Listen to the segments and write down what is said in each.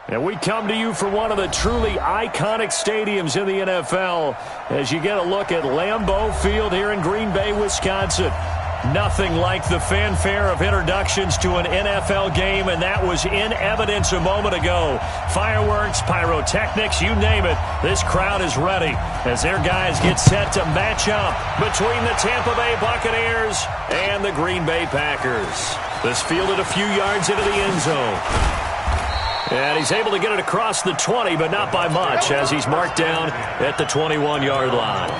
And we come to you from one of the truly iconic stadiums in the NFL as you get a look at Lambeau Field here in Green Bay, Wisconsin. Nothing like the fanfare of introductions to an NFL game, and that was in evidence a moment ago. Fireworks, pyrotechnics, you name it. This crowd is ready as their guys get set to match up between the Tampa Bay Buccaneers and the Green Bay Packers. This fielded a few yards into the end zone. And he's able to get it across the 20, but not by much as he's marked down at the 21-yard line.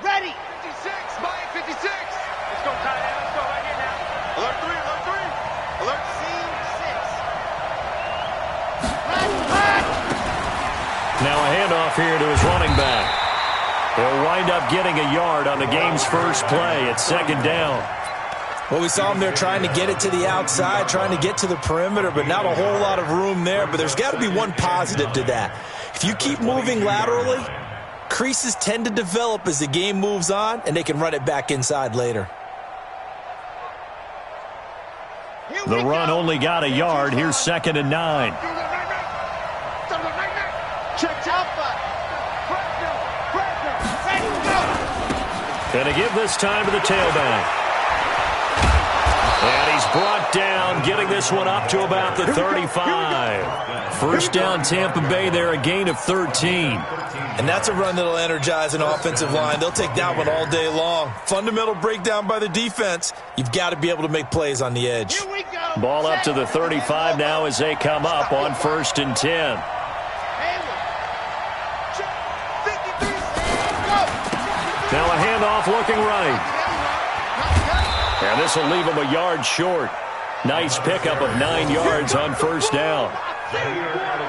Ready! 56, Mike, 56. Let's go, tight end. Let's go right here now. Alert 3, alert 3. Alert C6. Now a handoff here to his running back. He'll wind up getting a yard on the game's first play. It's second down. Well, we saw him there trying to get it to the outside, trying to get to the perimeter, but not a whole lot of room there. But there's got to be one positive to that. If you keep moving laterally, creases tend to develop as the game moves on, and they can run it back inside later. The run only got a yard. Here's second and 9. And to give this time to the tailback. And he's brought down, getting this one up to about the 35. First down, Tampa Bay there, a gain of 13. And that's a run that'll energize an offensive line. They'll take that one all day long. Fundamental breakdown by the defense. You've got to be able to make plays on the edge. Ball up to the 35 now as they come up on first and 10. Now a handoff looking right. And this will leave him a yard short. Nice pickup of 9 yards on first down.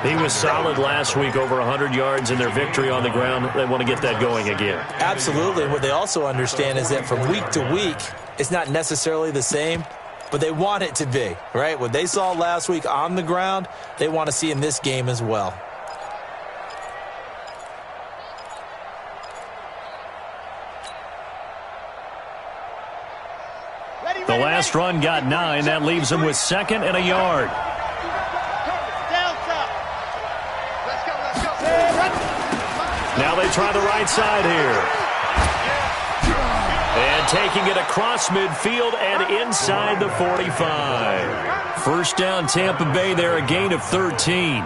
He was solid last week, over 100 yards in their victory on the ground. They want to get that going again. Absolutely. What they also understand is that from week to week, it's not necessarily the same, but they want it to be, right? What they saw last week on the ground, they want to see in this game as well. The last run got 9. That leaves him with second and a yard. Now they try the right side here. And taking it across midfield and inside the 45. First down, Tampa Bay there, a gain of 13.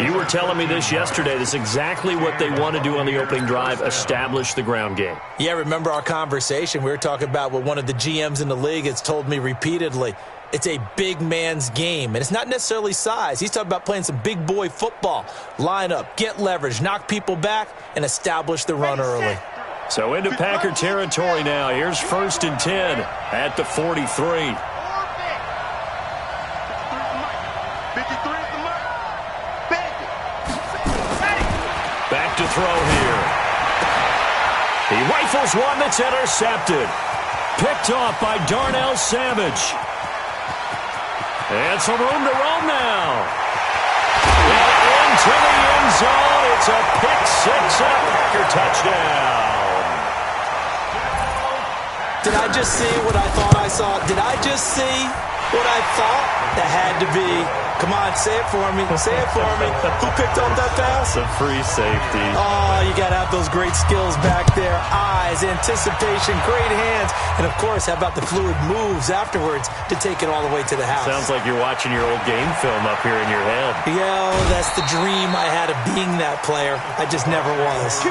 You were telling me this yesterday. This is exactly what they want to do on the opening drive, establish the ground game. Yeah, remember our conversation? We were talking about what one of the GMs in the league has told me repeatedly. It's a big man's game, and it's not necessarily size. He's talking about playing some big boy football. Line up, get leverage, knock people back, and establish the run early. So into Packer territory now. Here's first and 10 at the 43. Back to throw here. He rifles one that's intercepted. Picked off by Darnell Savage. And some room to roam now. And into the end zone. It's a pick six and a Packer touchdown. Did I just see what I thought I saw? Did I just see what I thought? That had to be. Come on, say it for me. Say it for me. Who picked up that pass? The free safety. Oh, you got to have those great skills back there. Eyes, anticipation, great hands. And, of course, how about the fluid moves afterwards to take it all the way to the house? Sounds like you're watching your old game film up here in your head. Yeah, that's the dream I had of being that player. I just never was.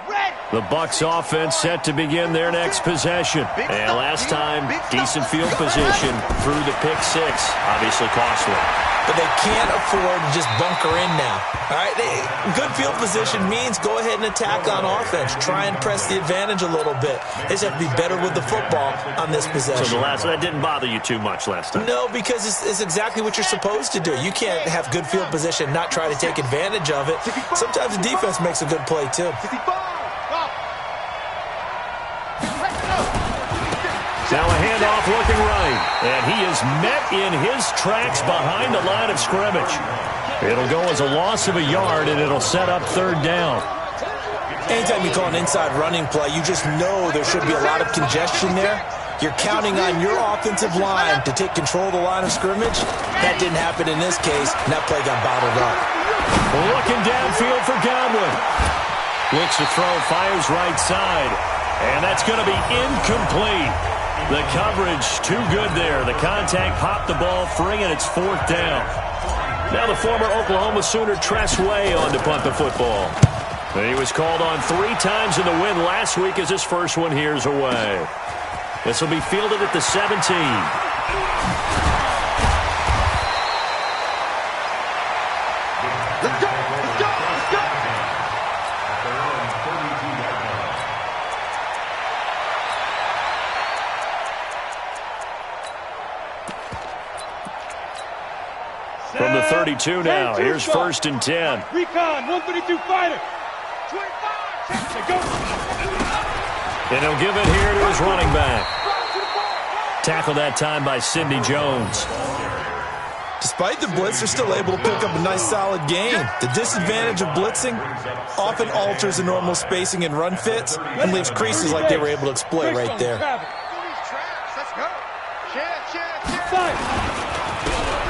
Ready! The Bucs offense set to begin their next possession. And last time, decent field position through the pick six. Obviously costly. But they can't afford to just bunker in now. All right, good field position means go ahead and attack on offense. Try and press the advantage a little bit. They just have to be better with the football on this possession. So that didn't bother you too much last time? No, because it's exactly what you're supposed to do. You can't have good field position and not try to take advantage of it. Sometimes the defense makes a good play, too. Now a handoff looking right, and he is met in his tracks behind the line of scrimmage. It'll go as a loss of a yard, and it'll set up third down. Anytime you call an inside running play, you just know there should be a lot of congestion there. You're counting on your offensive line to take control of the line of scrimmage. That didn't happen in this case, and that play got bottled up. Looking downfield for Godwin. Looks to throw, fires right side, and that's going to be incomplete. The coverage too good there. The contact popped the ball free, and it's fourth down. Now the former Oklahoma Sooner Tress Way on to punt the football. He was called on 3 times in the win last week as his first one here's away. This will be fielded at the 17. Let's go! Let's go! Let's go! From the 32 now, here's first and 10. Recon, 132 fighter. 25. Go. And he'll give it here to his running back. Tackled that time by Sidney Jones. Despite the blitz, they're still able to pick up a nice, solid gain. The disadvantage of blitzing often alters the normal spacing and run fits and leaves creases like they were able to exploit right there. Let's go.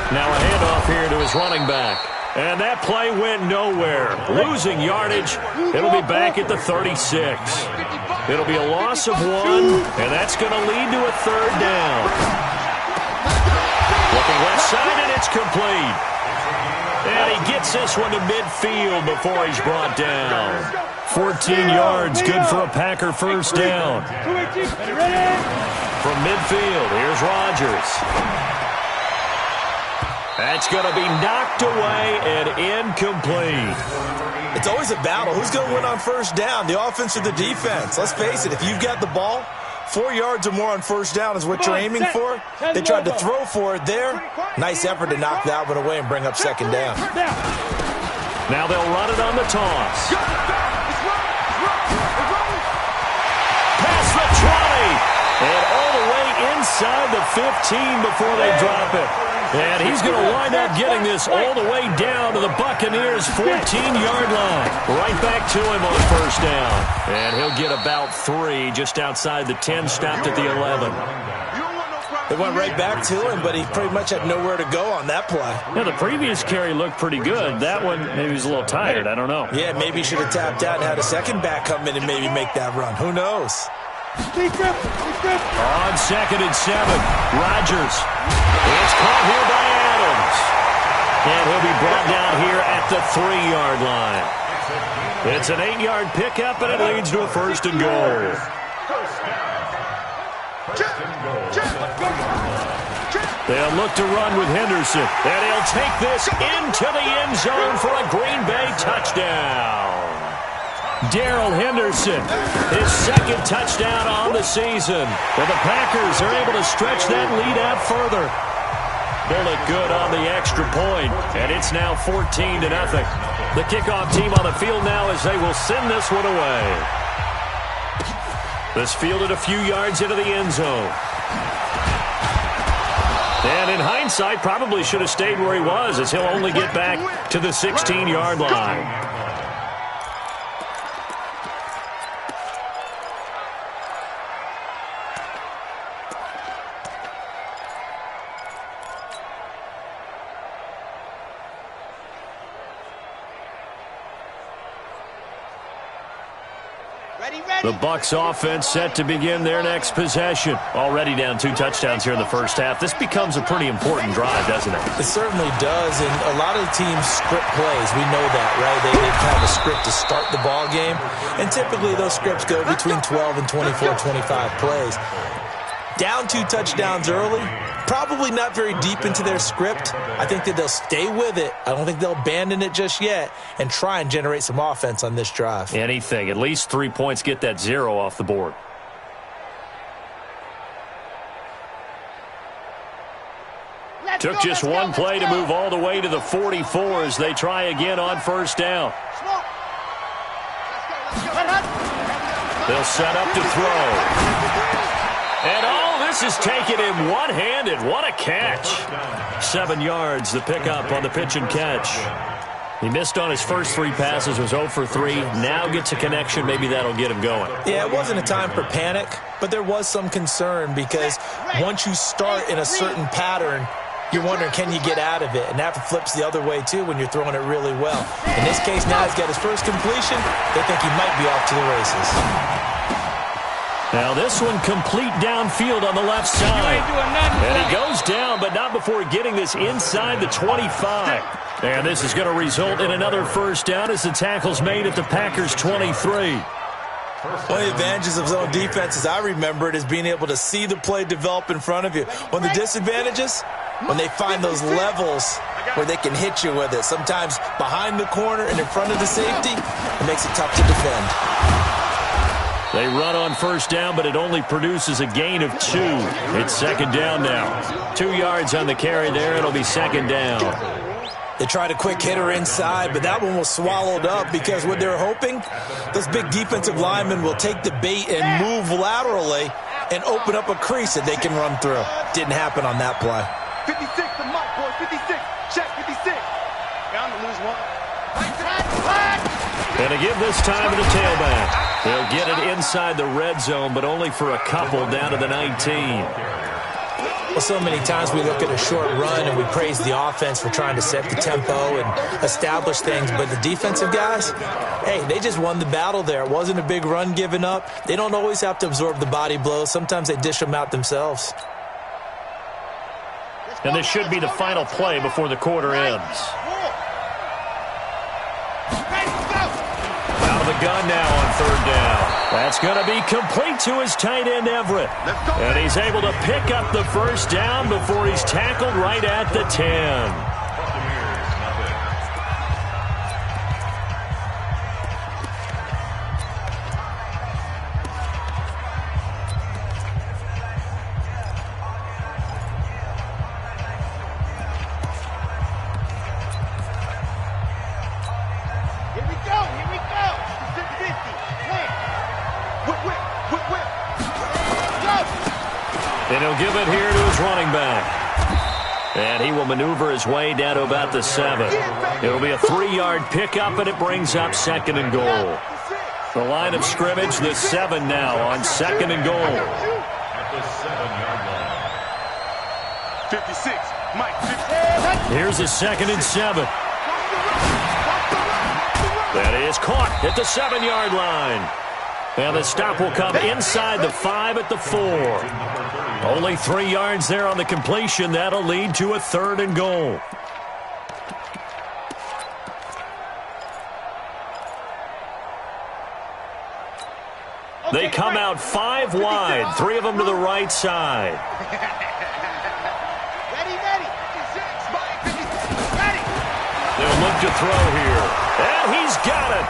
Now a handoff here to his running back. And that play went nowhere. Losing yardage. It'll be back at the 36. It'll be a loss of 1, and that's going to lead to a third down. Looking left side, and it's complete. And he gets this one to midfield before he's brought down. 14 yards, good for a Packer first down. From midfield, here's Rodgers. That's going to be knocked away and incomplete. It's always a battle. Who's going to win on first down, the offense or the defense? Let's face it, if you've got the ball, 4 yards or more on first down is what you're aiming for. They tried to throw for it there. Nice effort to knock that one away and bring up second down. Now they'll run it on the toss. Past the 20. And all the way inside the 15 before they drop it. And he's going to wind up getting this all the way down to the Buccaneers' 14-yard line. Right back to him on first down. And he'll get about 3 just outside the 10, stopped at the 11. They went right back to him, but he pretty much had nowhere to go on that play. Yeah, the previous carry looked pretty good. That one, maybe he was a little tired. I don't know. Yeah, maybe he should have tapped out and had a second back come in and maybe make that run. Who knows? On second and 7, Rodgers. It's caught here by Adams. And he'll be brought down here at the 3-yard line. It's an 8-yard pickup, and it leads to a first and goal. They'll look to run with Henderson. And he'll take this into the end zone for a Green Bay touchdown. Darrell Henderson, his second touchdown on the season. Well, the Packers are able to stretch that lead out further. Bullet good on the extra point, and it's now 14-0. The kickoff team on the field now as they will send this one away. This fielded a few yards into the end zone. And in hindsight, probably should have stayed where he was as he'll only get back to the 16-yard line. The Bucs offense set to begin their next possession. Already down 2 touchdowns here in the first half. This becomes a pretty important drive, doesn't it? It certainly does, and a lot of the teams script plays. We know that, right? They have a script to start the ball game, and typically those scripts go between 12 and 24, 25 plays. Down 2 touchdowns early, probably not very deep into their script. I think that they'll stay with it. I don't think they'll abandon it just yet and try and generate some offense on this drive. Anything. At least 3 points, get that 0 off the board. Took just one play to move all the way to the 44 as they try again on first down. They'll set up to throw. And all this is taken in one-handed. What a catch. 7 yards, the pickup on the pitch and catch. He missed on his first 3 passes, was 0 for 3. Now gets a connection. Maybe that'll get him going. Yeah, it wasn't a time for panic, but there was some concern because once you start in a certain pattern, you're wondering, can you get out of it? And that flips the other way, too, when you're throwing it really well. In this case, now he's got his first completion. They think he might be off to the races. Now this one complete downfield on the left side. And he goes down, but not before getting this inside the 25. And this is going to result in another first down as the tackle's made at the Packers' 23. One of the advantages of zone defense, as I remember it, is being able to see the play develop in front of you. One of the disadvantages, when they find those levels where they can hit you with it. Sometimes behind the corner and in front of the safety, it makes it tough to defend. They run on first down, but it only produces a gain of 2. It's second down now. 2 yards on the carry there. It'll be second down. They tried a quick hitter inside, but that one was swallowed up because what they're hoping, those big defensive linemen will take the bait and move laterally and open up a crease that they can run through. Didn't happen on that play. 56, the mark, boys. 56. Check 56. I'm going to lose 1. And to give this time to the tailback. They'll get it inside the red zone, but only for a couple down to the 19. Well, so many times we look at a short run and we praise the offense for trying to set the tempo and establish things, but the defensive guys, hey, they just won the battle there. It wasn't a big run given up. They don't always have to absorb the body blows. Sometimes they dish them out themselves. And this should be the final play before the quarter ends. Out of the gun now on third down. That's going to be complete to his tight end, Everett. And he's able to pick up the first down before he's tackled right at the 10. And he'll give it here to his running back. And he will maneuver his way down to about the 7. It'll be a 3-yard pickup, and it brings up second and goal. The line of scrimmage, the 7 now on second and goal. At the 7-yard line. 56, Mike. Here's a second and 7. That is caught at the 7-yard line. And the stop will come inside the 5 at the 4. Only 3 yards there on the completion. That'll lead to a third and goal. They come out 5 wide, 3 of them to the right side. They'll look to throw here. And he's got it.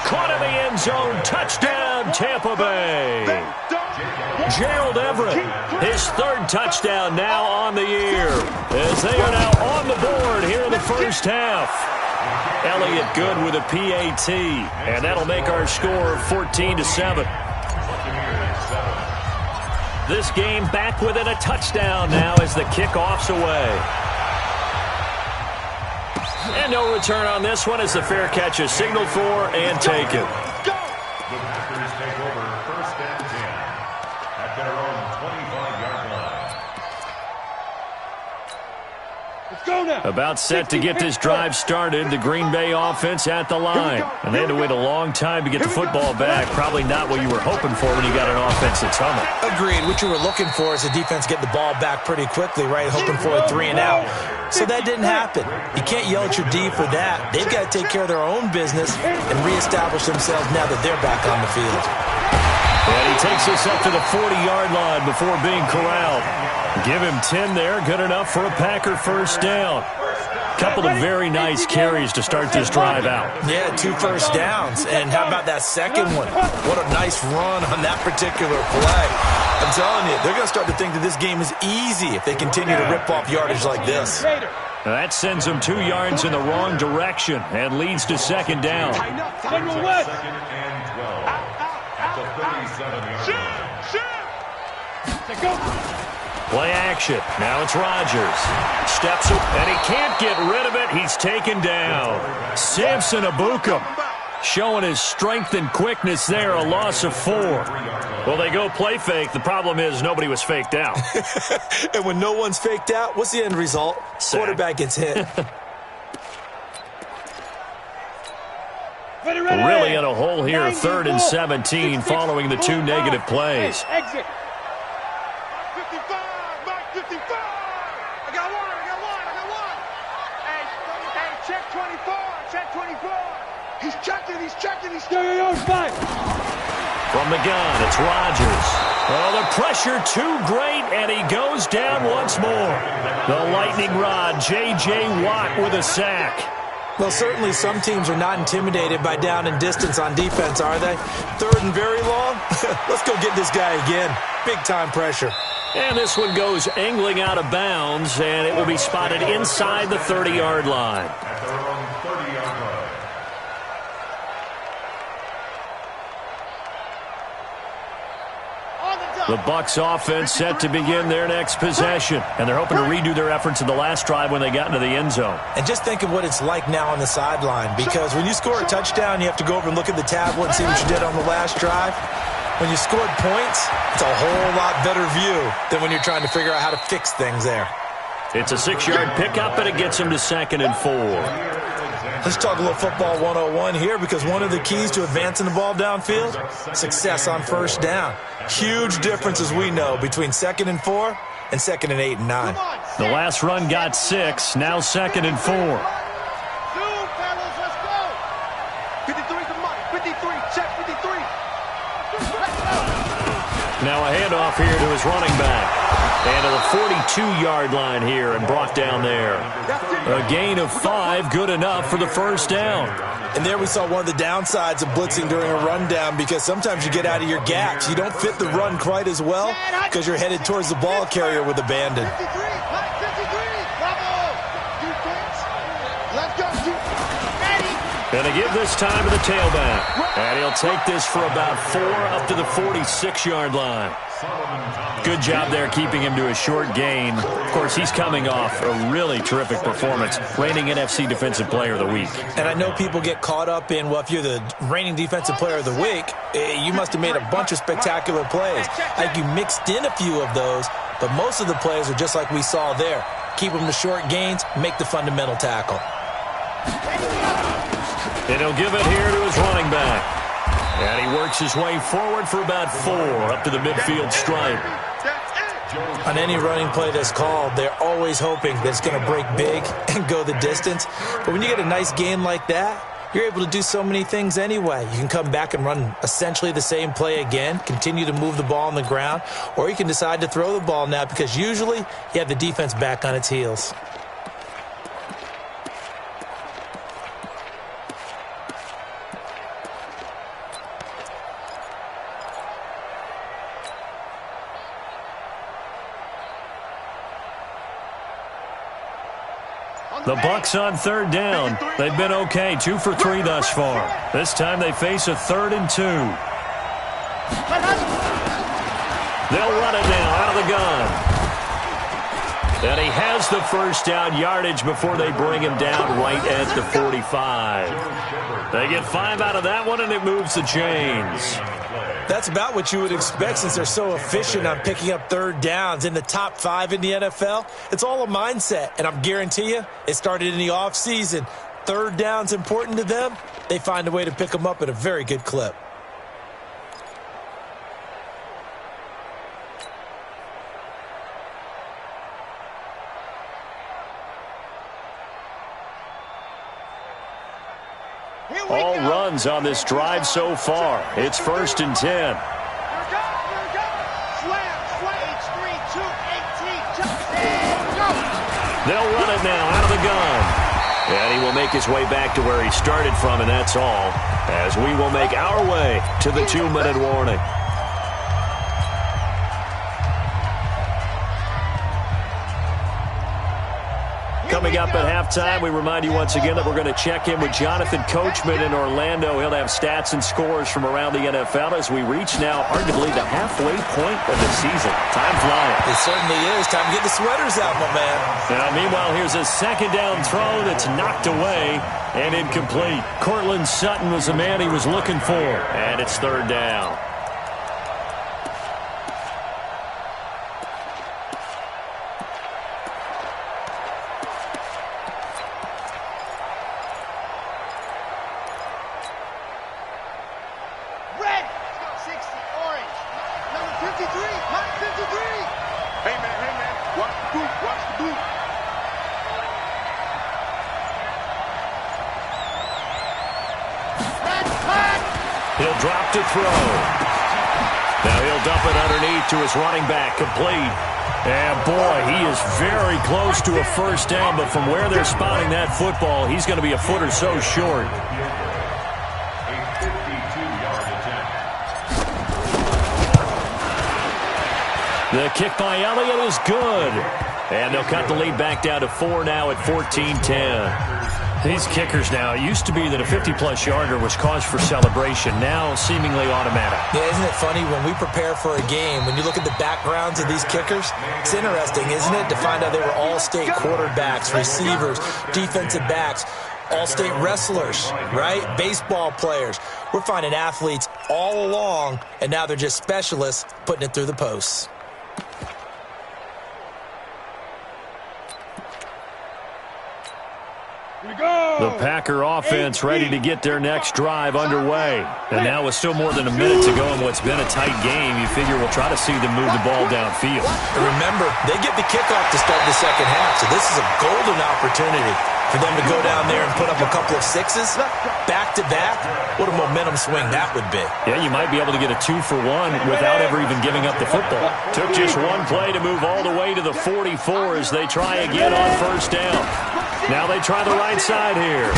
Caught in the end zone. Touchdown, Tampa Bay. Gerald Everett, his 3rd touchdown now on the year, as they are now on the board here in the first half. Elliott good with a PAT, and that'll make our score 14-7. This game back within a touchdown now as the kickoff's away. And no return on this one as the fair catch is signaled for and taken. About set to get this drive started. The Green Bay offense at the line. And they had to wait a long time to get the football back. Probably not what you were hoping for when you got an offense that's humming. Agreed. What you were looking for is the defense get the ball back pretty quickly, right? Hoping for a 3-and-out. So that didn't happen. You can't yell at your D for that. They've got to take care of their own business and reestablish themselves now that they're back on the field. And he takes us up to the 40-yard line before being corralled. Give him 10 there. Good enough for a Packer first down. Couple of very nice carries to start this drive out. Yeah, 2 first downs. And how about that second one? What a nice run on that particular play. I'm telling you, they're going to start to think that this game is easy if they continue to rip off yardage like this. That sends them 2 yards in the wrong direction and leads to second down. Play action. Now it's Rodgers. Steps up, and he can't get rid of it. He's taken down. Samson Ebukam showing his strength and quickness there. A loss of 4. Well, they go play fake. The problem is nobody was faked out. And when no one's faked out, what's the end result? Sack. Quarterback gets hit. Really in a hole here. 3rd and 17 following the 2 negative plays. Exit. 55. I got one. Hey, check 24. He's checking. From the gun, it's Rodgers. Oh, the pressure too great, and he goes down once more. The lightning rod, J.J. Watt with a sack. Well, certainly some teams are not intimidated by down and distance on defense, are they? 3rd and very long? Let's go get this guy again. Big-time pressure. And this one goes angling out of bounds, and it will be spotted inside the 30-yard line. The Bucs offense set to begin their next possession, and they're hoping to redo their efforts in the last drive when they got into the end zone. And just think of what it's like now on the sideline, because when you score a touchdown, you have to go over and look at the tablet and see what you did on the last drive. When you scored points, it's a whole lot better view than when you're trying to figure out how to fix things there. It's a 6-yard pickup, and it gets him to 2nd and 4. Let's talk a little football 101 here, because one of the keys to advancing the ball downfield, success on first down. Huge difference, as we know, between 2nd and 4 and 2nd and 8 and 9. The last run got 6, now 2nd and 4. 53 to Mike. 53. Check 53. Now a handoff here to his running back. And to the 42-yard line here and brought down there. A gain of 5, good enough for the first down. And there we saw one of the downsides of blitzing during a rundown, because sometimes you get out of your gaps. You don't fit the run quite as well because you're headed towards the ball carrier with abandon. 53. Bravo. Defense. Let's go. And to give this time to the tailback. And he'll take this for about 4 up to the 46-yard line. Good job there keeping him to a short gain. Of course, he's coming off a really terrific performance, reigning NFC Defensive Player of the Week. And I know people get caught up in, well, if you're the reigning Defensive Player of the Week, you must have made a bunch of spectacular plays. Like you mixed in a few of those, but most of the plays are just like we saw there. Keep them to short gains, make the fundamental tackle. And he'll give it here to his running back. And he works his way forward for about 4 up to the midfield stripe. On any running play that's called, they're always hoping that it's going to break big and go the distance. But when you get a nice gain like that, you're able to do so many things anyway. You can come back and run essentially the same play again, continue to move the ball on the ground, or you can decide to throw the ball now, because usually you have the defense back on its heels. The Bucs on 3rd down. They've been okay, 2 for 3 thus far. This time they face a 3rd and 2. They'll run it now out of the gun. And he has the first down yardage before they bring him down right at the 45. They get 5 out of that one, and it moves the chains. that's about what you would expect since they're so efficient on picking up third downs in the top 5 in the NFL. It's all a mindset, and I'm guarantee you it started in the offseason. Third down's important to them. They find a way to pick them up at a very good clip. All runs on this drive so far. It's 1st and 10. They'll run it now out of the gun. And he will make his way back to where he started from, and that's all, as we will make our way to the 2-minute warning. Coming up at halftime, we remind you once again that we're going to check in with Jonathan Coachman in Orlando. He'll have stats and scores from around the NFL as we reach now arguably the halfway point of the season. Time flying. It certainly is. Time to get the sweaters out, my man. Now, meanwhile, here's a second down throw that's knocked away and incomplete. Cortland Sutton was the man he was looking for, and it's 3rd down. He'll drop to throw. Now he'll dump it underneath to his running back, complete. And boy, he is very close to a first down, but from where they're spotting that football, he's going to be a foot or so short. The kick by Elliott is good. And they'll cut the lead back down to 4 now at 14-10. These kickers now, it used to be that a 50-plus yarder was cause for celebration, now seemingly automatic. Yeah, isn't it funny when we prepare for a game, when you look at the backgrounds of these kickers, it's interesting, isn't it, to find out they were all-state quarterbacks, receivers, defensive backs, all-state wrestlers, right? Baseball players. We're finding athletes all along, and now they're just specialists putting it through the posts. The Packer offense ready to get their next drive underway. And now with still more than a minute to go in what's been a tight game, you figure we'll try to see them move the ball downfield. And remember, they get the kickoff to start the second half, so this is a golden opportunity for them to go down there and put up a couple of sixes back-to-back. What a momentum swing that would be. Yeah, you might be able to get a 2-for-1 without ever even giving up the football. Took just one play to move all the way to the 44 as they try again on first down. Now they try the right side here.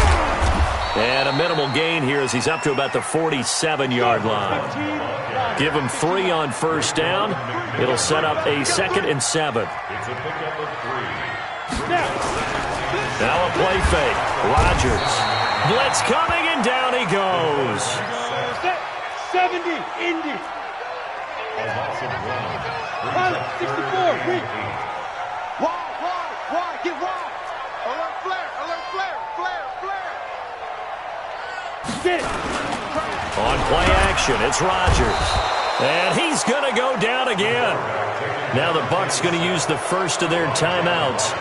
And a minimal gain here as he's up to about the 47-yard line. Give him 3 on first down. It'll set up a 2nd and 7. Now a play fake. Rodgers. Blitz coming, and down he goes. 70, Indy. 64, reach. Wide, get wide. Alert flare. Get it. On play action, it's Rodgers. And he's going to go down again. Now the Bucs going to use the first of their timeouts,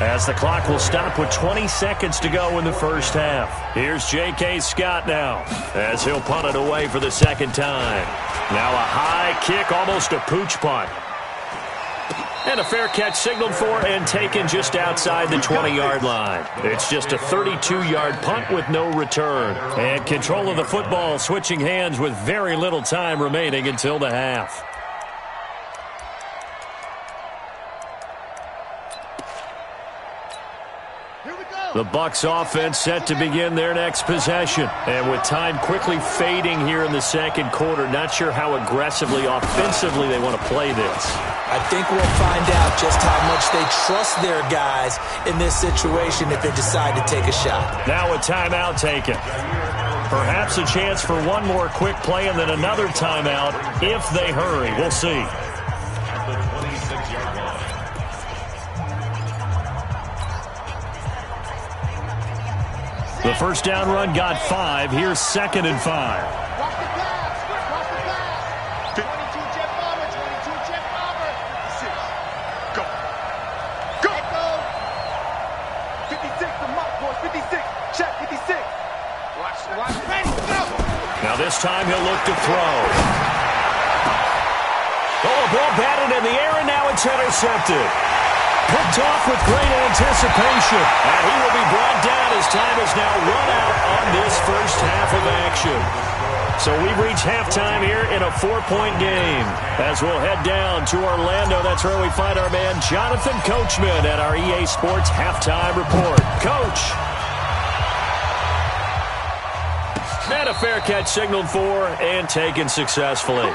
as the clock will stop with 20 seconds to go in the first half. Here's J.K. Scott now, as he'll punt it away for the second time. Now a high kick, almost a pooch punt. And a fair catch signaled for and taken just outside the 20-yard line. It's just a 32-yard punt with no return. And control of the football switching hands with very little time remaining until the half. The Bucs offense set to begin their next possession. And with time quickly fading here in the second quarter, not sure how aggressively, offensively they want to play this. I think we'll find out just how much they trust their guys in this situation if they decide to take a shot. Now a timeout taken. Perhaps a chance for one more quick play and then another timeout if they hurry. We'll see. The first down run got 5. Here's 2nd and 5. this time he'll look to throw. Oh, a ball batted in the air, and now it's intercepted. Picked off with great anticipation. And he will be brought down as time is now run out on this first half of action. So we've reached halftime here in a 4-point game. As we'll head down to Orlando, that's where we find our man Jonathan Coachman at our EA Sports Halftime Report. Coach. And a fair catch signaled for and taken successfully.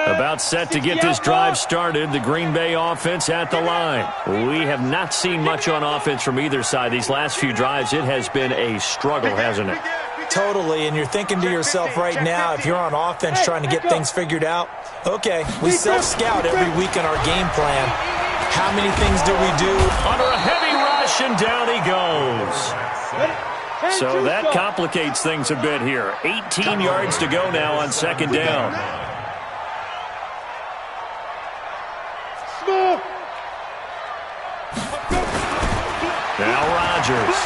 About set to get this drive started. The Green Bay offense at the line. We have not seen much on offense from either side. These last few drives, it has been a struggle, hasn't it? Totally, and you're thinking to yourself right now, if you're on offense trying to get things figured out, okay, we self-scout every week in our game plan. How many things do we do? Under a heavy rush, and down he goes. So that complicates things a bit here. 18 yards to go now on second down. Now Rodgers.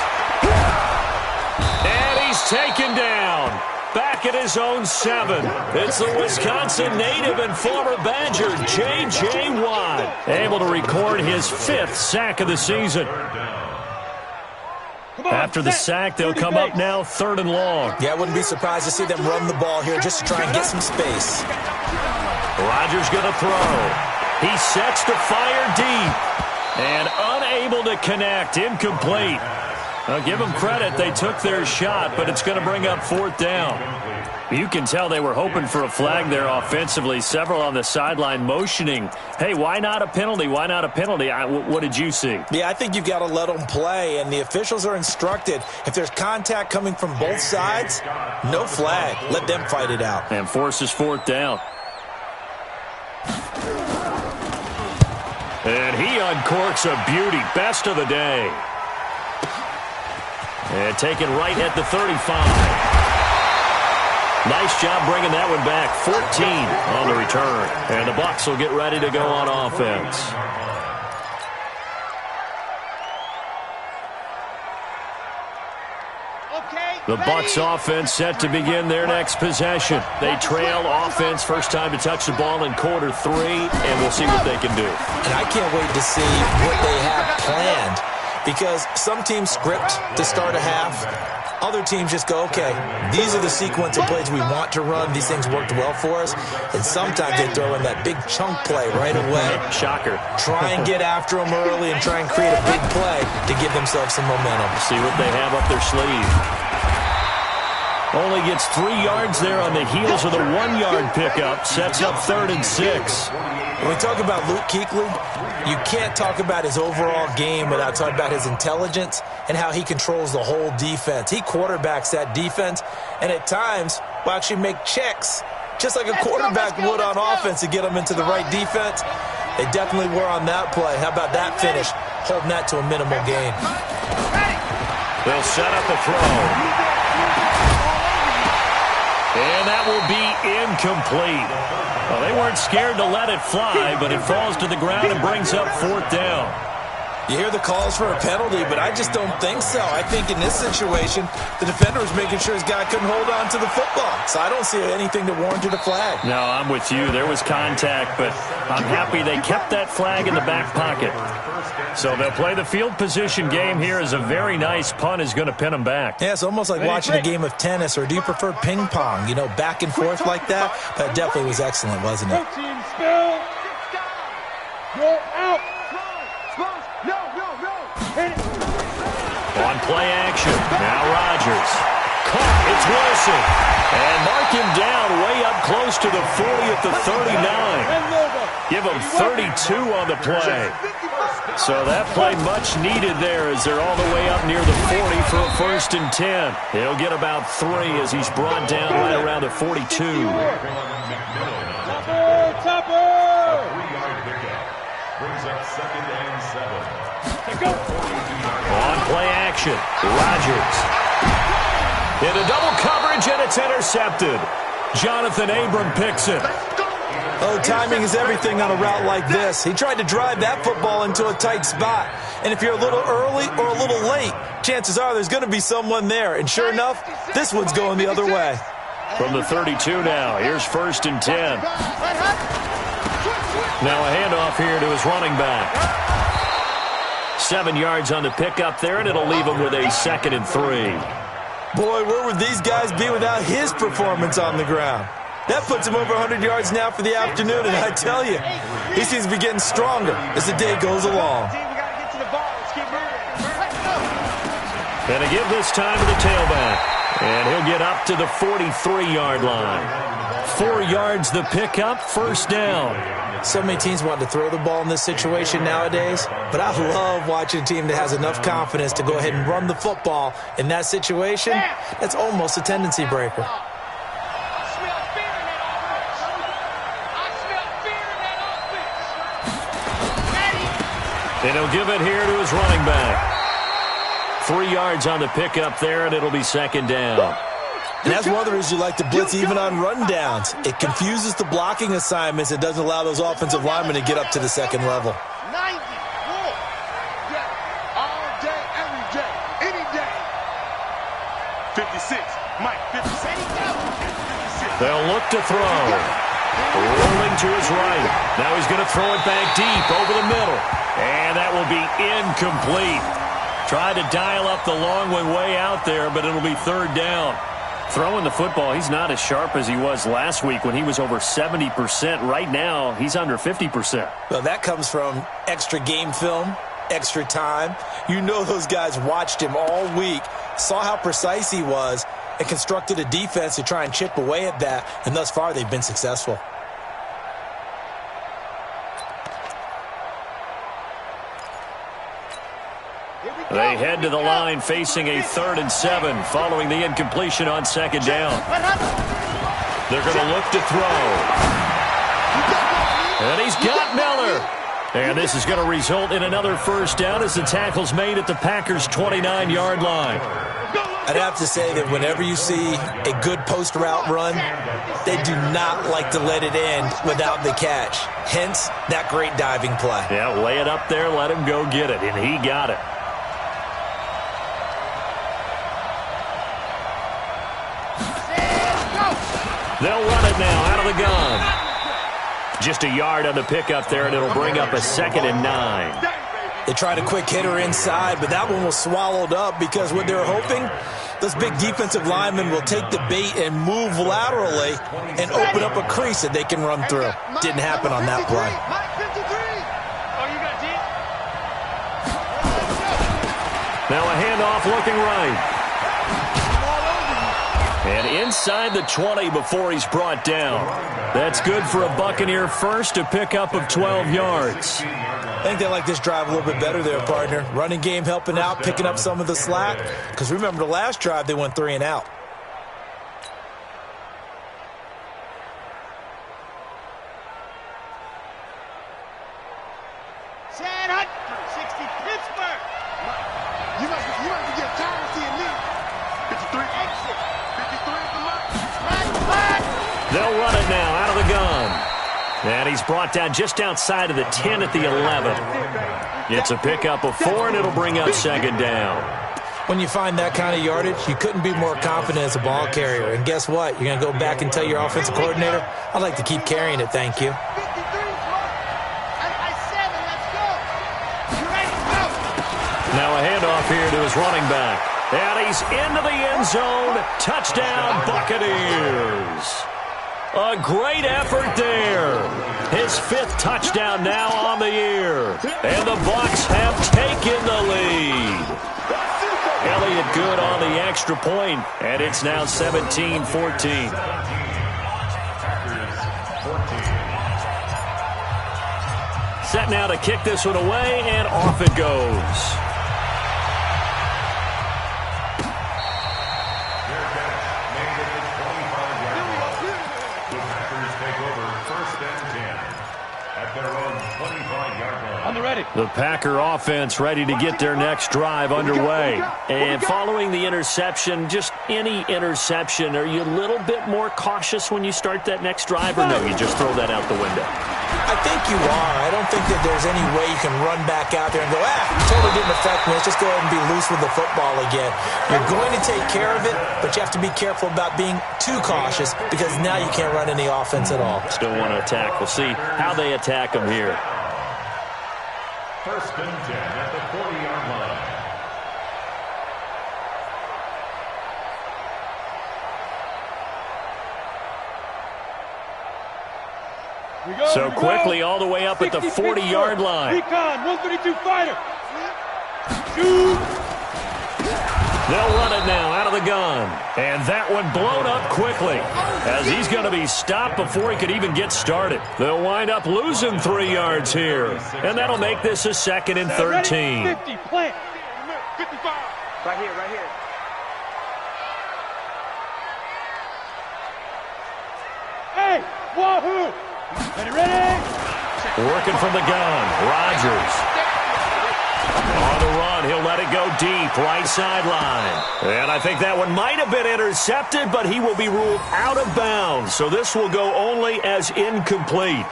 And he's taken down. Back at his own 7. It's the Wisconsin native and former Badger, J.J. Watt. Able to record his 5th sack of the season. After the sack, they'll come up now 3rd and long. Yeah, I wouldn't be surprised to see them run the ball here just to try and get some space. Rodgers going to throw. He sets to fire deep. And unable to connect. Incomplete. I'll give them credit. They took their shot, but it's going to bring up 4th down. You can tell they were hoping for a flag there offensively. Several on the sideline motioning. Hey, why not a penalty? Why not a penalty? What did you see? Yeah, I think you've got to let them play, and the officials are instructed. If there's contact coming from both sides, no flag. Let them fight it out. And forces 4th down. And he uncorks a beauty. Best of the day. And taken right at the 35. Nice job bringing that one back. 14 on the return. And the Bucs will get ready to go on offense. The Bucs offense set to begin their next possession. They trail offense, first time to touch the ball in quarter 3, and we'll see what they can do. And I can't wait to see what they have planned, because some teams script to start a half. Other teams just go, okay, these are the sequence of plays we want to run. These things worked well for us. And sometimes they throw in that big chunk play right away. Shocker. Try and get after them early and try and create a big play to give themselves some momentum. See what they have up their sleeve. Only gets 3 yards there on the heels of the 1-yard pickup. Sets up 3rd and 6. When we talk about Luke Kuechly, you can't talk about his overall game without talking about his intelligence and how he controls the whole defense. He quarterbacks that defense, and at times will actually make checks, just like a quarterback would on offense to get them into the right defense. They definitely were on that play. How about that finish? Holding that to a minimal gain. They'll set up a throw. And that will be incomplete. Well, they weren't scared to let it fly, but it falls to the ground and brings up 4th down. You hear the calls for a penalty, but I just don't think so. I think in this situation, the defender was making sure his guy couldn't hold on to the football. So I don't see anything to warrant a flag. No, I'm with you. There was contact, but I'm happy they kept that flag in the back pocket. So they'll play the field position game here as a very nice punt is going to pin them back. Yeah, it's almost like watching a game of tennis, or do you prefer ping pong? You know, back and forth like that? That definitely was excellent, wasn't it? On play action, now Rodgers. Caught, it's Wilson. And mark him down way up close to the 40 at the 39. Give him 32 on the play. So that play much needed there as they're all the way up near the 40 for a 1st and 10. He'll get about 3 as he's brought down right around the 42. On play action, Rodgers. Into double coverage, and it's intercepted. Jonathan Abram picks it. Oh, timing is everything on a route like this. He tried to drive that football into a tight spot. And if you're a little early or a little late, chances are there's going to be someone there. And sure enough, this one's going the other way. From the 32 now, here's 1st and 10. Now a handoff here to his running back. 7 yards on the pickup there, and it'll leave him with a 2nd and 3. Boy, where would these guys be without his performance on the ground? That puts him over 100 yards now for the afternoon, and I tell you, he seems to be getting stronger as the day goes along. And to give this time to the tailback. And he'll get up to the 43-yard line. 4 yards the pickup, 1st down. So many teams want to throw the ball in this situation nowadays, but I love watching a team that has enough confidence to go ahead and run the football in that situation. That's almost a tendency breaker. And he'll give it here to his running back. 3 yards on the pickup there, and it'll be 2nd down. And that's one of the reasons you like to blitz even on rundowns. It confuses the blocking assignments. It doesn't allow those offensive linemen to get up to the 2nd level. 90. All day, every day, any day. 56. Mike, 56. They'll look to throw. Rolling to his right. Now he's going to throw it back deep over the middle. And that will be incomplete. Tried to dial up the long one way out there, but it'll be 3rd down. Throwing the football, he's not as sharp as he was last week when he was over 70%. Right now, he's under 50%. Well, that comes from extra game film, extra time. You know those guys watched him all week, saw how precise he was, and constructed a defense to try and chip away at that, and thus far they've been successful. They head to the line facing a 3rd and 7 following the incompletion on 2nd down. They're going to look to throw. And he's got Miller. And this is going to result in another 1st down as the tackle's made at the Packers' 29-yard line. I'd have to say that whenever you see a good post route run, they do not like to let it end without the catch. Hence, that great diving play. Yeah, lay it up there, let him go get it, and he got it. They'll run it now out of the gun. Just a yard on the pickup there, and it'll bring up a 2nd and 9. They tried a quick hitter inside, but that one was swallowed up because what they were hoping, those big defensive linemen will take the bait and move laterally and open up a crease that they can run through. Didn't happen on that play. Now a handoff looking right. And inside the 20 before he's brought down. That's good for a Buccaneer first, a pickup of 12 yards. I think they like this drive a little bit better there, partner. Running game helping out, picking up some of the slack. Because remember the last drive, they went 3 and out. You must get tired of seeing me. 53. Exit. 53 at the mark. They'll run it now out of the gun. And he's brought down just outside of the 10 at the 11. It's a pickup of 4, and it'll bring up 2nd down. When you find that kind of yardage, you couldn't be more confident as a ball carrier. And guess what? You're going to go back and tell your offensive coordinator, I'd like to keep carrying it, thank you. Now a handoff here to his running back. And he's into the end zone. Touchdown, Buccaneers. A great effort there. His 5th touchdown now on the year. And the Bucs have taken the lead. Elliott good on the extra point, and it's now 17-14. Set now to kick this one away, and off it goes. at their own 25-yard line. On the ready. The Packer offense ready to get their next drive underway. And following the interception, just any interception, are you a little bit more cautious when you start that next drive, or no, you just throw that out the window? I think you are. I don't think that there's any way you can run back out there and go, totally didn't affect me. Let's just go ahead and be loose with the football again. You're going to take care of it, but you have to be careful about being too cautious because now you can't run any offense at all. Still want to attack. We'll see how they attack them here. First and 10 at the 40-yard line. So quickly all the way up at the 40-yard line. Recon, 132 fighter. Shoot. They'll run it now out of the gun. And that one blown up quickly as he's going to be stopped before he could even get started. They'll wind up losing 3 yards here. And that'll make this a 2nd and 13. 50, plant. 55. Right here, right here. Hey, wahoo. Ready? Working from the gun. Rodgers. On the run, he'll let it go deep, right sideline. And I think that one might have been intercepted, but he will be ruled out of bounds. So this will go only as incomplete.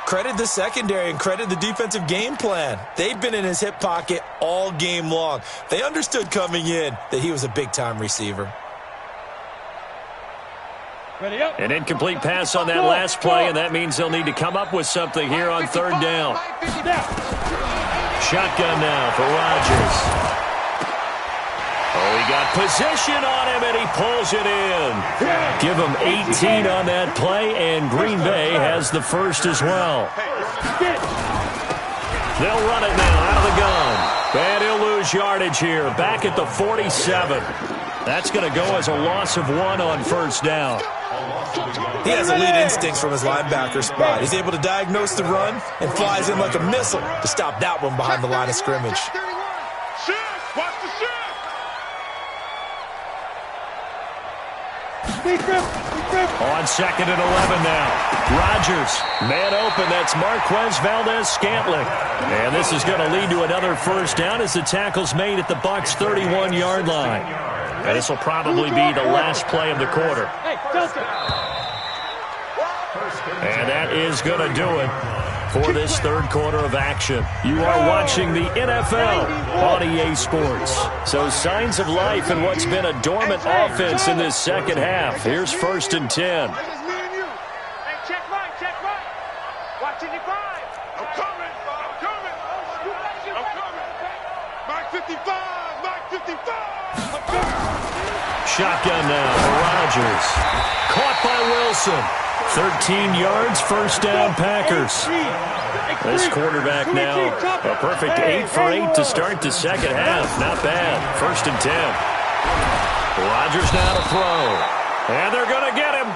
Credit the secondary and credit the defensive game plan. They've been in his hip pocket all game long. They understood coming in that he was a big-time receiver. Ready up. An incomplete pass on that last play, and that means they'll need to come up with something here on 3rd down. Shotgun now for Rodgers. Oh, he got position on him, and he pulls it in. Give him 18 on that play, and Green Bay has the first as well. They'll run it now out of the gun. And he'll lose yardage here, back at the 47. That's going to go as a loss of 1 on 1st down. He has elite instincts from his linebacker spot. He's able to diagnose the run and flies in like a missile to stop that one behind the line of scrimmage. Watch the shift. On 2nd and 11 now. Rodgers, man open. That's Marquez Valdez-Scantling. And this is going to lead to another 1st down as the tackle's made at the Bucs' 31-yard line. And this will probably be the last play of the quarter. And that is going to do it for this 3rd quarter of action. You are watching the NFL on EA Sports. So signs of life in what's been a dormant offense in this 2nd half. Here's 1st and 10. Hey, check right, check right. Watch it, 5. I'm coming. Mark 55. Mark 55. I'm coming. Shotgun now for Rodgers. Caught by Wilson. 13 yards, 1st down Packers. This quarterback now, a perfect 8 for 8 to start the 2nd half. Not bad. 1st and 10. Rodgers now to throw. And they're going to get him.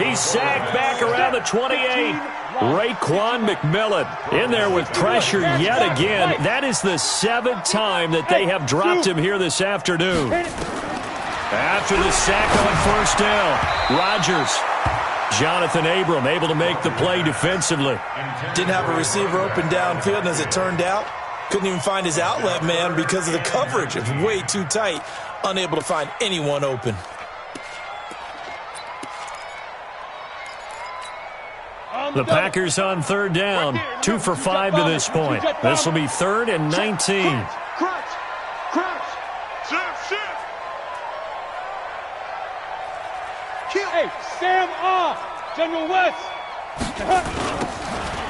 He's sacked back around the 28. Raekwon McMillan in there with pressure yet again. That is the 7th time that they have dropped him here this afternoon. After the sack on 1st down, Rodgers. Jonathan Abram able to make the play defensively. Didn't have a receiver open downfield, and as it turned out, couldn't even find his outlet man because of the coverage. It was way too tight, unable to find anyone open. The Packers on 3rd down, 2 for 5 to this point. This will be 3rd and 19. Crunch. Shift. Hey, Sam off. General West.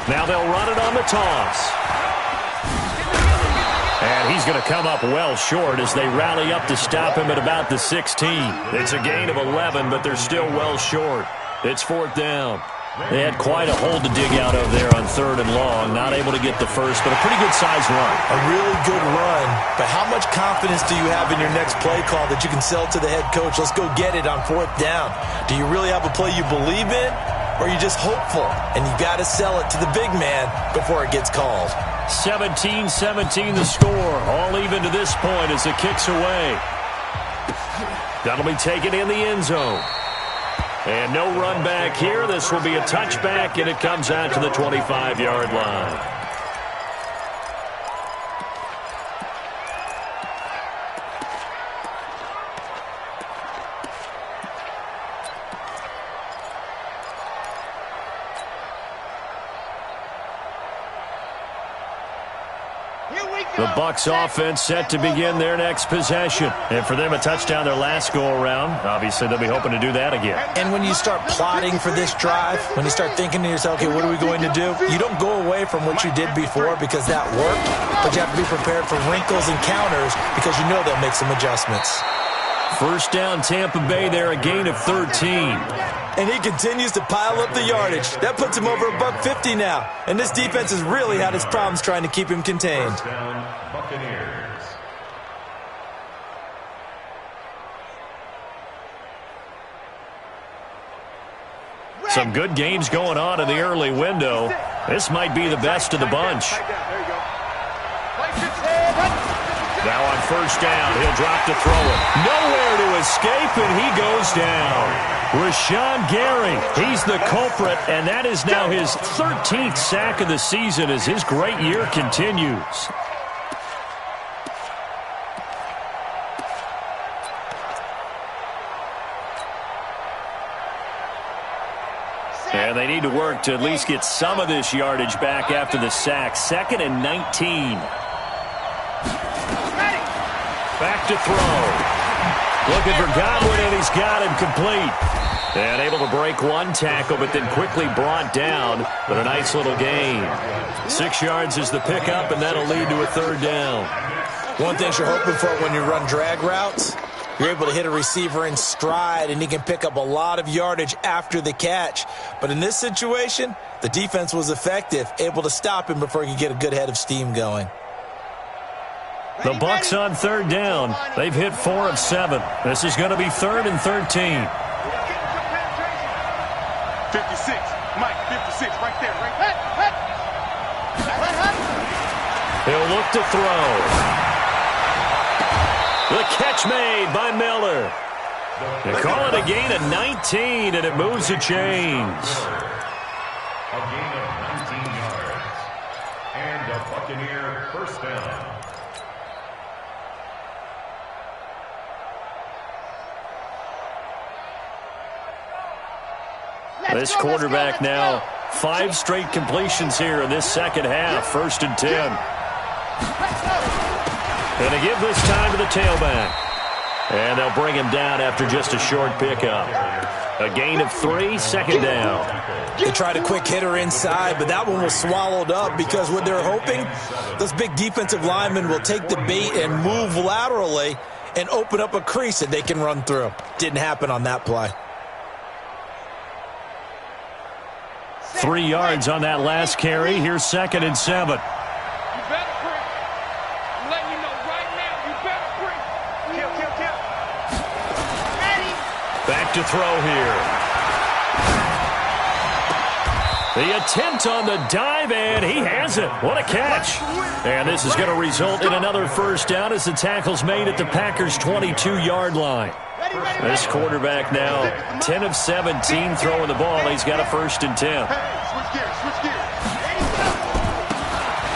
Now they'll run it on the toss. And he's going to come up well short as they rally up to stop him at about the 16. It's a gain of 11, but they're still well short. It's 4th down. They had quite a hole to dig out of there on 3rd and long. Not able to get the first, but a pretty good-sized run. A really good run, but how much confidence do you have in your next play call that you can sell to the head coach? Let's go get it on 4th down. Do you really have a play you believe in, or are you just hopeful? And you got to sell it to the big man before it gets called. 17-17 the score. All even to this point as it kicks away. That'll be taken in the end zone. And no run back here. This will be a touchback, and it comes out to the 25-yard line. The Bucs offense set to begin their next possession. And for them, a touchdown their last go-around. Obviously, they'll be hoping to do that again. And when you start plotting for this drive, when you start thinking to yourself, okay, what are we going to do? You don't go away from what you did before because that worked, but you have to be prepared for wrinkles and counters because you know they'll make some adjustments. First down, Tampa Bay there, a gain of 13. And he continues to pile up the yardage. That puts him over $150 now. And this defense has really had its problems trying to keep him contained. Buccaneers. Some good games going on in the early window. This might be the best of the bunch. Now on first down, he'll drop to throw it. Nowhere to escape, and he goes down. Rashawn Gary, he's the culprit, and that is now his 13th sack of the season as his great year continues. And they need to work to at least get some of this yardage back after the sack. 2nd and 19. Back to throw. Looking for Godwin, and he's got him complete. And able to break one tackle, but then quickly brought down. But a nice little gain. 6 yards is the pickup, and that'll lead to a third down. One thing you're hoping for when you run drag routes, you're able to hit a receiver in stride, and he can pick up a lot of yardage after the catch. But in this situation, the defense was effective, able to stop him before he could get a good head of steam going. The Bucs on third down. They've hit 4 of 7. This is going to be 3rd and 13. 56. Mike, 56 right there. Right there. He'll look to throw. The catch made by Miller. They call it a gain of 19, and it moves the chains. A gain of 19 yards. And a Buccaneer first down. This quarterback now, 5 straight completions here in this second half. 1st and 10. And they give this time to the tailback. And they'll bring him down after just a short pickup. A gain of 3, 2nd down. They tried a quick hitter inside, but that one was swallowed up because what they're hoping, those big defensive linemen will take the bait and move laterally and open up a crease that they can run through. Didn't happen on that play. 3 yards on that last carry. Here's 2nd and 7. You better bring. I'm letting you know right now, you better bring. Kill. Ready. Back to throw here. The attempt on the dive, and he has it. What a catch. And this is going to result in another first down as the tackle's made at the Packers' 22-yard line. This quarterback now 10 of 17 throwing the ball. He's got a 1st and 10. Switch gears.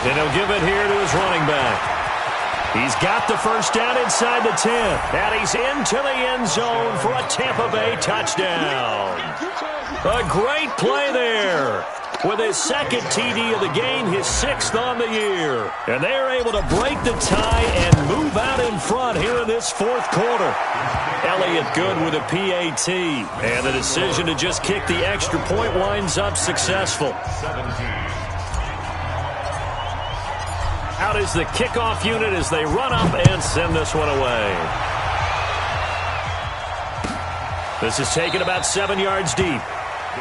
And he'll give it here to his running back. He's got the first down inside the 10. And he's into the end zone for a Tampa Bay touchdown. A great play there. With his 2nd TD of the game, his 6th on the year. And they're able to break the tie and move out in front here in this 4th quarter. Elliott good with a PAT. And the decision to just kick the extra point winds up successful. Out is the kickoff unit as they run up and send this one away. This is taken about 7 yards deep.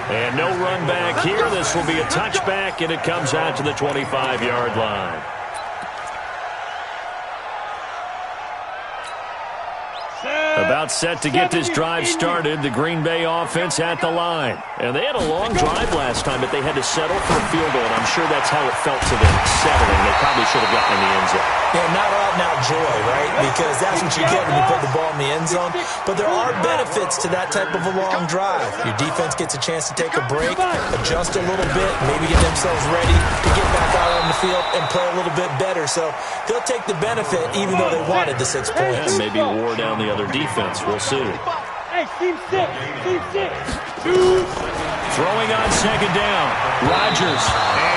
And no run back here. This will be a touchback, and it comes out to the 25-yard line. About About set to get this drive started. The Green Bay offense at the line. And they had a long drive last time, but they had to settle for a field goal. And I'm sure that's how it felt to them, settling. They probably should have gotten in the end zone. Yeah, not out-and-out joy, right? Because that's what you get when you put the ball in the end zone. But there are benefits to that type of a long drive. Your defense gets a chance to take a break, adjust a little bit, maybe get themselves ready to get back out on the field and play a little bit better. So they'll take the benefit even though they wanted the 6 points. And maybe wore down the other defense. We'll see. Hey, team six. Throwing on second down. Rodgers.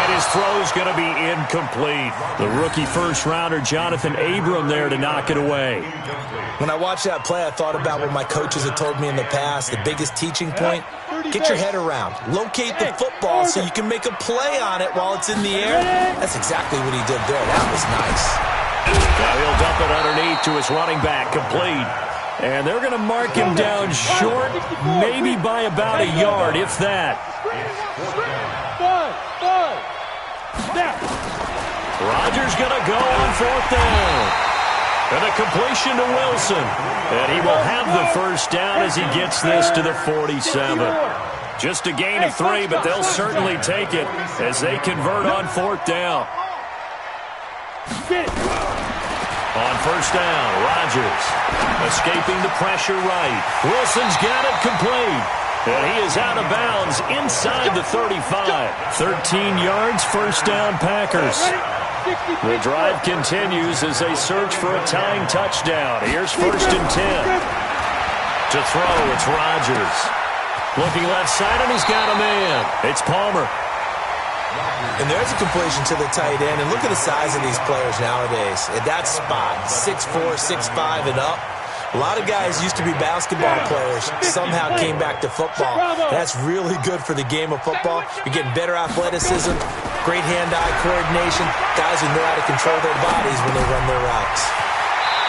And his throw's going to be incomplete. The rookie first-rounder, Jonathan Abram, there to knock it away. When I watched that play, I thought about what my coaches had told me in the past. The biggest teaching point, get your head around. Locate the football so you can make a play on it while it's in the air. That's exactly what he did there. That was nice. Now he'll dump it underneath to his running back, complete. And they're going to mark him down short, maybe by about a yard, if that. Rodgers going to go on fourth down. And a completion to Wilson. And he will have the first down as he gets this to the 47. Just a gain of 3, but they'll certainly take it as they convert on fourth down. On first down, Rodgers escaping the pressure right. Wilson's got it complete. And he is out of bounds inside the 35. 13 yards, first down, Packers. The drive continues as they search for a tying touchdown. Here's first and 10. To throw, it's Rodgers. Looking left side, and he's got a man. It's Palmer. And there's a completion to the tight end. And look at the size of these players nowadays. At that spot, 6'4", 6'5", and up. A lot of guys used to be basketball players, somehow came back to football. That's really good for the game of football. You're getting better athleticism, great hand-eye coordination, guys who know how to control their bodies when they run their routes.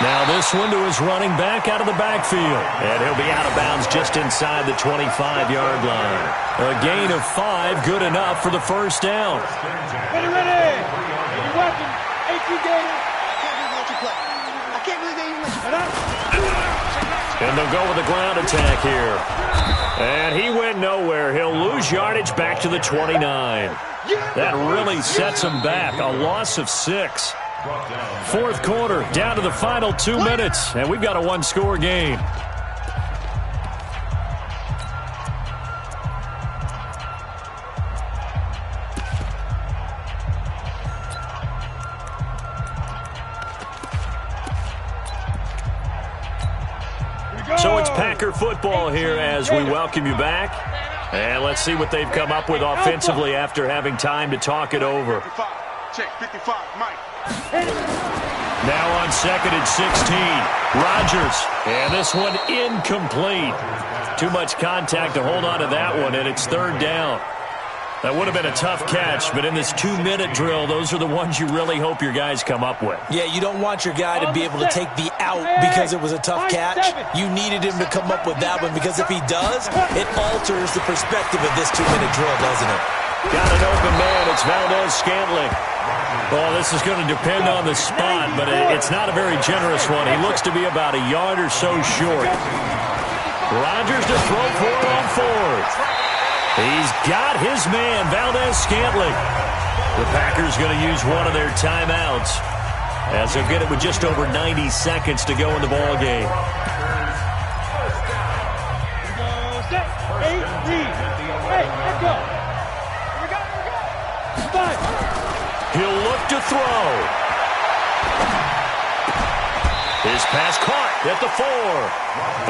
Now this one to his running back out of the backfield. And he'll be out of bounds just inside the 25-yard line. A gain of 5, good enough for the first down. Ready. You watching? 18 Gators. I can't believe they even let you. And they'll go with a ground attack here. And he went nowhere. He'll lose yardage back to the 29. That really sets him back. A loss of 6. Fourth quarter, down to the final 2 minutes, and we've got a one-score game. So it's Packer football here as we welcome you back. And let's see what they've come up with offensively after having time to talk it over. Check 55, Mike. Now on second and 16, Rodgers. And this one incomplete. Too much contact to hold on to that one, and it's third down. That would have been a tough catch, but in this 2-minute drill, those are the ones you really hope your guys come up with. Yeah, you don't want your guy to be able to take the out because it was a tough catch. You needed him to come up with that one because if he does, it alters the perspective of this 2-minute drill, doesn't it? Got an open man. It's Valdez-Scantling. Well, this is going to depend on the spot, but it's not a very generous one. He looks to be about a yard or so short. Rodgers to throw for it on fourth. He's got his man, Valdez-Scantling. The Packers going to use one of their timeouts as they'll get it with just over 90 seconds to go in the ball game. He'll look to throw. His pass caught at the 4.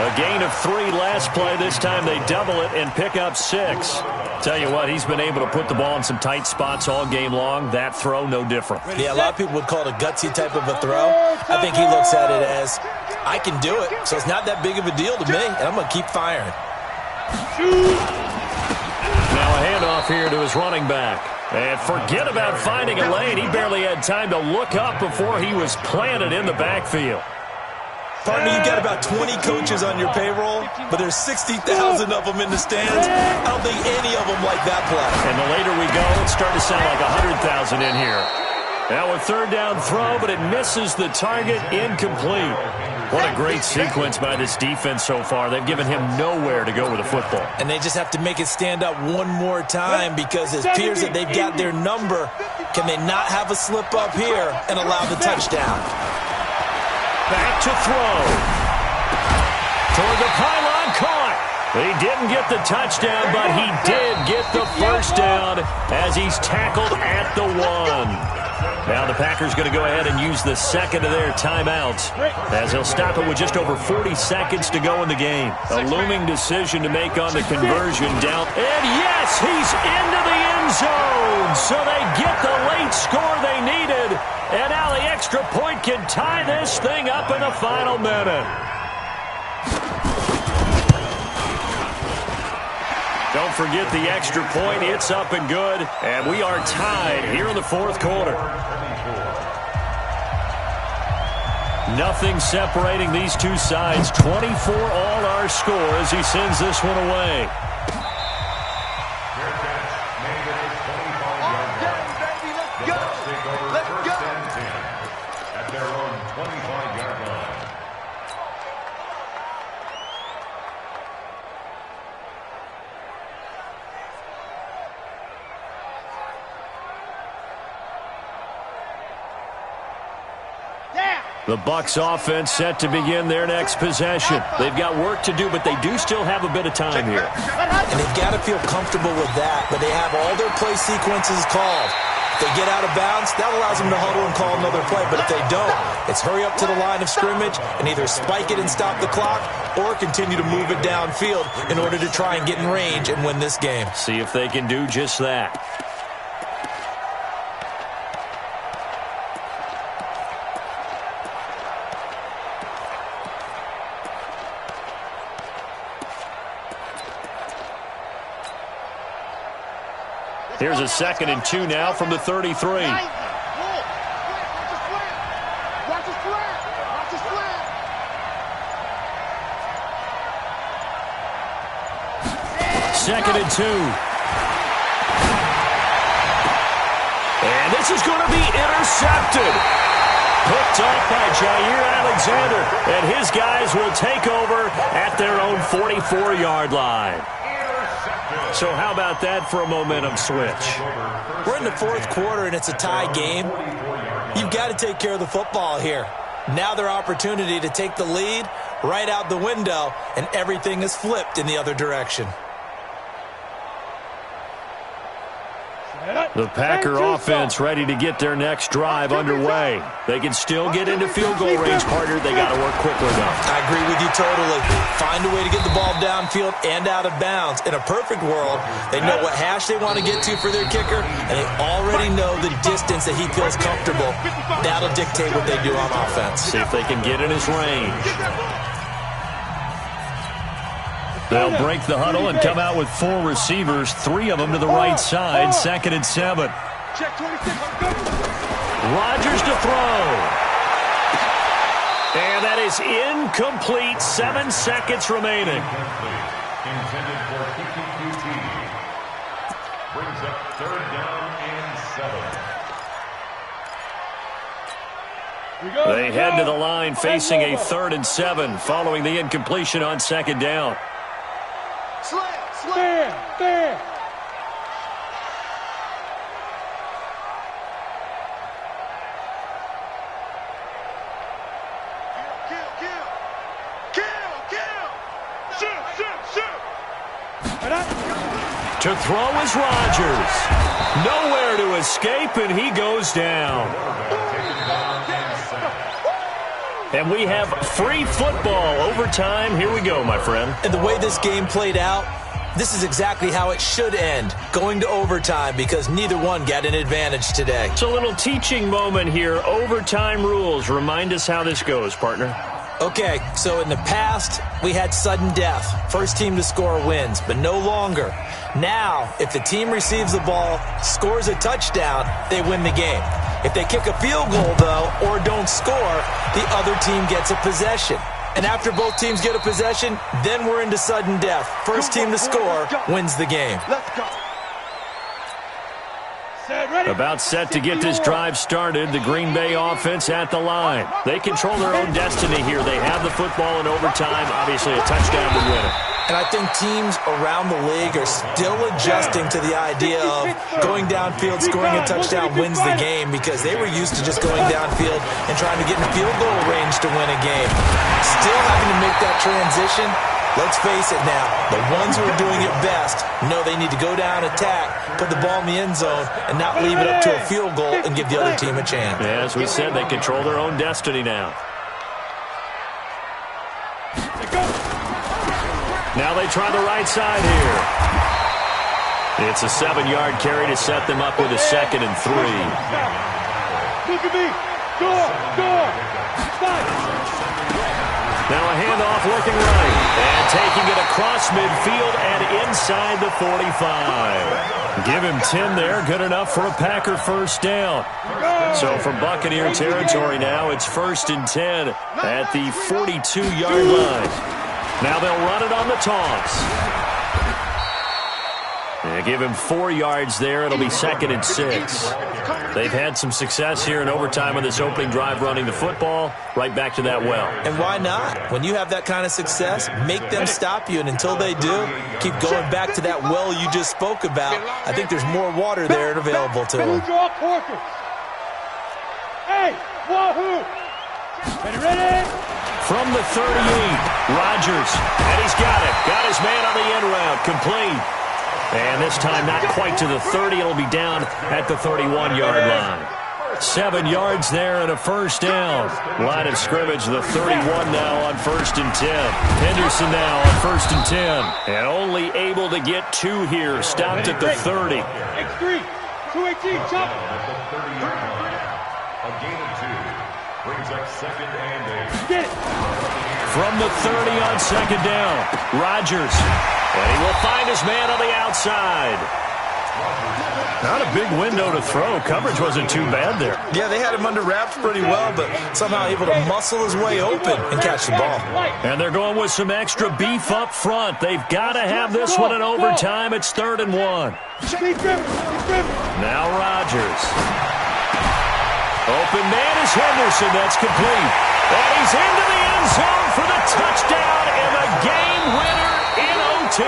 A gain of 3 last play. This time they double it and pick up 6. Tell you what, he's been able to put the ball in some tight spots all game long. That throw, no different. Yeah, a lot of people would call it a gutsy type of a throw. I think he looks at it as, I can do it, so it's not that big of a deal to me, and I'm going to keep firing. Now a handoff here to his running back. And forget about finding a lane. He barely had time to look up before he was planted in the backfield. Partner, you've got about 20 coaches on your payroll, but there's 60,000 of them in the stands. I don't think any of them like that play. And the later we go, it's starting to sound like 100,000 in here. Now a third down throw, but it misses the target, incomplete. What a great sequence by this defense so far. They've given him nowhere to go with the football. And they just have to make it stand up one more time because it appears that they've got their number. Can they not have a slip up here and allow the touchdown? Back to throw. Toward the pylon, caught. He didn't get the touchdown, but he did get the first down as he's tackled at the 1. Now the Packers going to go ahead and use the second of their timeouts as they'll stop it with just over 40 seconds to go in the game. A looming decision to make on the conversion down. And yes, he's into the end zone. So they get the late score they needed. And now the extra point can tie this thing up in the final minute. Don't forget the extra point. It's up and good. And we are tied here in the fourth quarter. Nothing separating these two sides. 24 all our score as he sends this one away. At their own 25-yard line. The Bucs offense set to begin their next possession. They've got work to do, but they do still have a bit of time here. And they've got to feel comfortable with that, but they have all their play sequences called. If they get out of bounds, that allows them to huddle and call another play. But if they don't, it's hurry up to the line of scrimmage and either spike it and stop the clock or continue to move it downfield in order to try and get in range and win this game. See if they can do just that. Here's a 2nd and 2 now from the 33. Watch his flat. Second and 2. And this is going to be intercepted. Picked off by Jair Alexander. And his guys will take over at their own 44-yard line. So how about that for a momentum switch? We're in the fourth quarter, and it's a tie game. You've got to take care of the football here. Now their opportunity to take the lead right out the window, and everything is flipped in the other direction. The Packer offense ready to get their next drive underway. They can still get into field goal range, partner. They got to work quickly, though. I agree with you totally. Find a way to get the ball downfield and out of bounds. In a perfect world, they know what hash they want to get to for their kicker, and they already know the distance that he feels comfortable. That'll dictate what they do on offense. See if they can get in his range. They'll break the huddle and come out with 4 receivers, 3 of them to the right side, 2nd and 7. Rodgers to throw. And that is incomplete. 7 seconds remaining. Intended for QQQT. Brings up 3rd down and 7. They head to the line facing a 3rd and 7 following the incompletion on 2nd down. There. To throw is Rodgers. Nowhere to escape, and he goes down. And we have free football overtime. Here we go, my friend. And the way this game played out, this is exactly how it should end, going to overtime, because neither one got an advantage today. It's a little teaching moment here. Overtime rules. Remind us how this goes, partner. Okay, so in the past, we had sudden death. First team to score wins, but no longer. Now, if the team receives the ball, scores a touchdown, they win the game. If they kick a field goal, though, or don't score, the other team gets a possession. And after both teams get a possession, then we're into sudden death. First team to score wins the game. Let's go. About set to get this drive started. The Green Bay offense at the line. They control their own destiny here. They have the football in overtime. Obviously, a touchdown would win it. And I think teams around the league are still adjusting to the idea of going downfield, scoring a touchdown wins the game, because they were used to just going downfield and trying to get in field goal range to win a game. Still having to make that transition. Let's face it now, the ones who are doing it best know they need to go down, attack, put the ball in the end zone, and not leave it up to a field goal and give the other team a chance. Yeah, as we said, they control their own destiny now. Now they try the right side here. It's a 7-yard carry to set them up with a 2nd and 3. Look at me. Door. Now a handoff looking right. And taking it across midfield and inside the 45. Give him 10 there. Good enough for a Packer first down. So from Buccaneer territory now, it's 1st and 10 at the 42-yard line. Now they'll run it on the toss. They give him 4 yards there. It'll be 2nd and 6. They've had some success here in overtime on this opening drive running the football. Right back to that well. And why not? When you have that kind of success, make them stop you. And until they do, keep going back to that well you just spoke about. I think there's more water there and available to them. Hey, wahoo! Ready? From the 38, Rodgers, and he's got it. Got his man on the end route, complete. And this time not quite to the 30. It'll be down at the 31-yard line. 7 yards there and a first down. Line of scrimmage, the 31 now on 1st and 10. Henderson now on 1st and 10. And only able to get 2 here. Stopped at the 30. X3, 218, chop. A gain of 2. Brings up 2nd and 8. Get it. From the 30 on 2nd down, Rodgers. And he will find his man on the outside. Not a big window to throw. Coverage wasn't too bad there. Yeah, they had him under wraps pretty well, but somehow able to muscle his way open and catch the ball. And they're going with some extra beef up front. They've got to have this one in overtime. It's 3rd and 1. Now Rodgers. Open man is Henderson. That's complete. And he's into the end zone for the touchdown and the game winner in OT.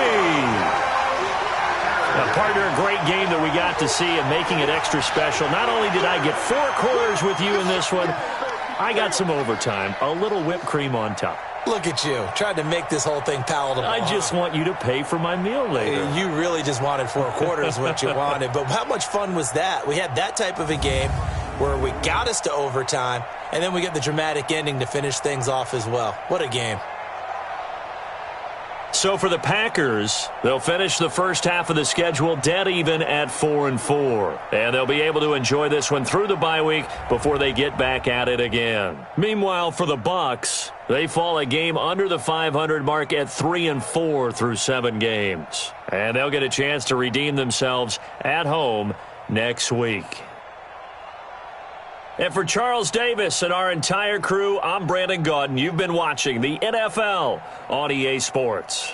Now, partner, a great game that we got to see and making it extra special. Not only did I get 4 quarters with you in this one, I got some overtime, a little whipped cream on top. Look at you, tried to make this whole thing palatable. I just want you to pay for my meal later. You really just wanted 4 quarters, what you wanted. But how much fun was that? We had that type of a game where we got us to overtime, and then we get the dramatic ending to finish things off as well. What a game. So for the Packers, they'll finish the first half of the schedule dead even at 4-4. And they'll be able to enjoy this one through the bye week before they get back at it again. Meanwhile, for the Bucs, they fall a game under the 500 mark at 3-4 through 7 games. And they'll get a chance to redeem themselves at home next week. And for Charles Davis and our entire crew, I'm Brandon Gaudin. You've been watching the NFL on EA Sports.